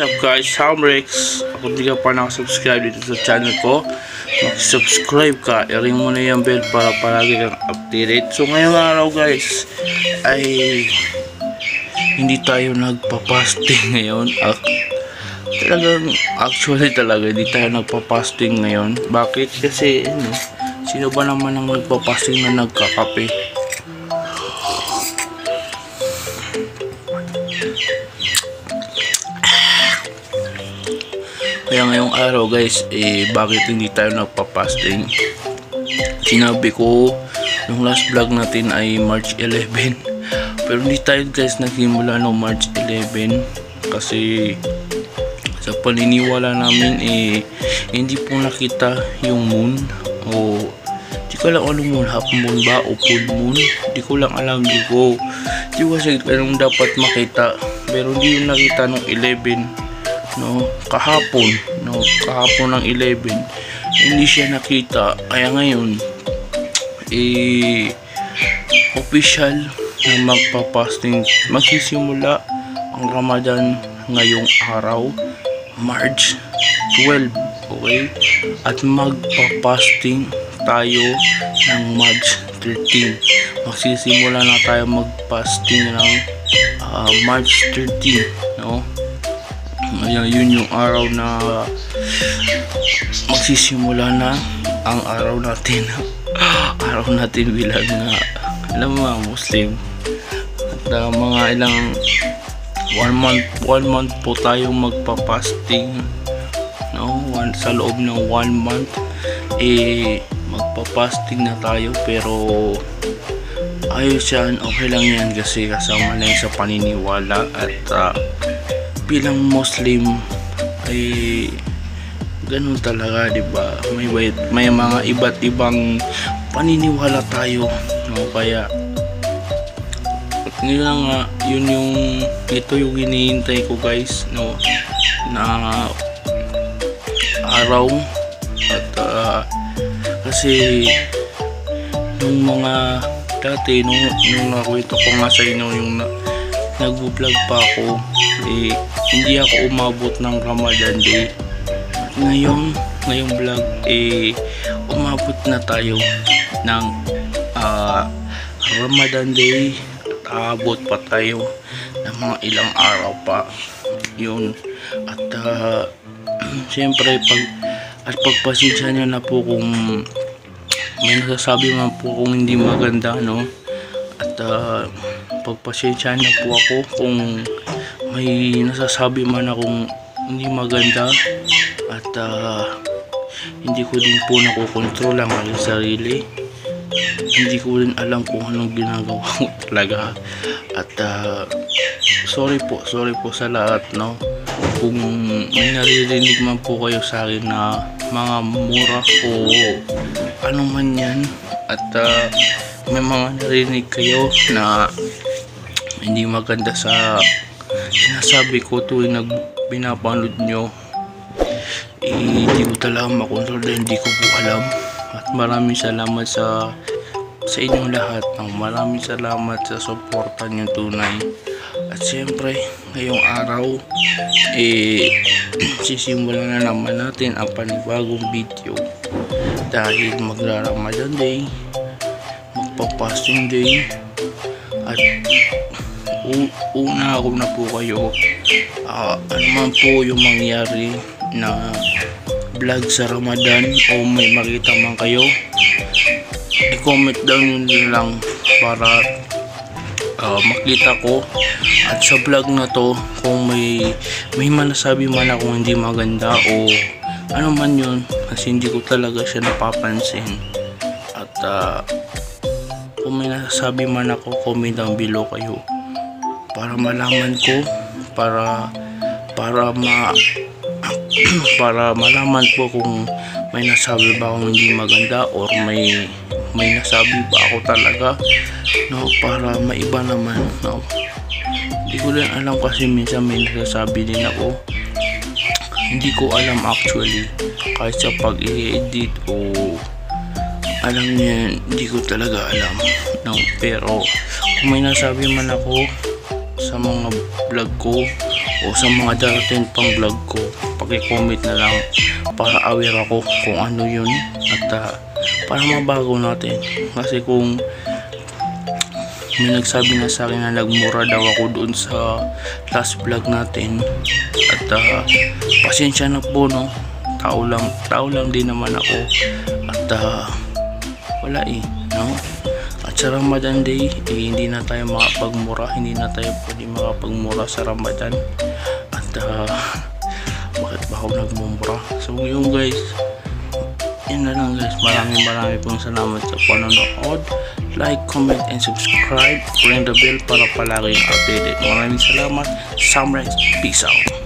What's up guys, Samrex. Kung di ka pa nakasubscribe dito sa channel ko, mag-subscribe ka, i-ring mo na yung bell para palagi kang updated. So ngayong araw guys ay hindi tayo nagpa-fasting ngayon. Actually talaga hindi tayo nagpa-fasting ngayon. Bakit? Kasi sino ba naman ang nagpa-fasting na nagkakape? Kaya ngayong araw guys, bakit hindi tayo nagpa-fasting? Sinabi ko nung last vlog natin ay March 11, pero hindi tayo guys nagsimula nung March 11 kasi sa paniniwala namin hindi po nakita yung moon, o di ko lang alam moon, half moon ba o full moon, di ko lang alam, di ko kasi anong dapat makita, pero hindi yung nakita nung 11 kahapon ng 11 hindi siya nakita. Kaya ngayon official na magpa-fasting, magsisimula ang Ramadan ngayong araw March 12, okay, at magpa-fasting tayo ng March 13. Magsisimula na tayo mag-fasting ng March 13, Ayan, yun yung araw na magsisimula na ang araw natin bilang alam mo Muslim, at mga ilang 1 month po tayong magpa-fasting, sa loob ng 1 month magpa-fasting na tayo. Pero ayos yan, okay lang yan kasi kasama lang sa paniniwala, at bilang Muslim ay ganun talaga, diba? May mga iba't ibang paniniwala tayo, kaya ito yung hinihintay ko guys, na araw. At kasi nung mga dati nung nakwento ko nga sa inyo, yung nag-vlog pa ako, hindi ako umabot ng Ramadan Day. At ngayong vlog umabot na tayo ng Ramadan Day, at aabot pa tayo ng mga ilang araw pa yun. At siyempre pagpasensya nyo na po kung may nasasabi man po kung hindi maganda, at pagpasensya na po ako kung may nasasabi man akong hindi maganda, at hindi ko din po nakokontrol ang aking sarili. Hindi ko rin alam kung anong ginagawa ko talaga. At sorry po sa lahat, kung may naririnig man po kayo sa akin na mga mura o ano man yan, at may mga narinig kayo na hindi maganda sa sinasabi ko tuwing pinapanood nyo, hindi ko talaga makontrol dahil hindi ko po alam. At maraming salamat sa inyong lahat, maraming salamat sa suporta nyo tunay. At siyempre ngayong araw sisimulan na naman natin ang panibagong video dahil magra-Ramadan Day, magpa-fasting day. At una ako na po kayo, ano man po yung mangyari na vlog sa Ramadan o may makita man kayo, i-comment down nyo lang para makita ko. At sa vlog na to, kung may manasabi man akong hindi maganda o ano man yun, kasi hindi ko talaga siya napapansin. At kung may nasasabi man ako, comment down below kayo para malaman ko, para malaman ko kung may nasabi ba akong hindi maganda or may nasabi ba ako talaga, para maiba naman. Hindi ko rin alam kasi minsan may nasasabi din ako, hindi ko alam actually, kahit sa pag-i-edit o alam niyo, hindi ko talaga alam, pero kung may nasabi man ako sa mga vlog ko o sa mga darating pang vlog ko, paki-comment na lang para aware ako kung ano yun, at para mabago natin. Kasi kung may nagsabi na sa akin na nagmura daw ako doon sa last vlog natin, at pasensya na po, no, tao lang din naman ako, at wala no. At sa Ramadan day, hindi na tayo makapagmura, hindi na tayo pwede makapagmura sa Ramadan. At bakit ba ako nagmumura? So yung guys, yun na lang guys. Maraming pong salamat sa panonood. Like, comment, and subscribe. Ring the bell para palagi updated. Maraming salamat. Samrex, peace out.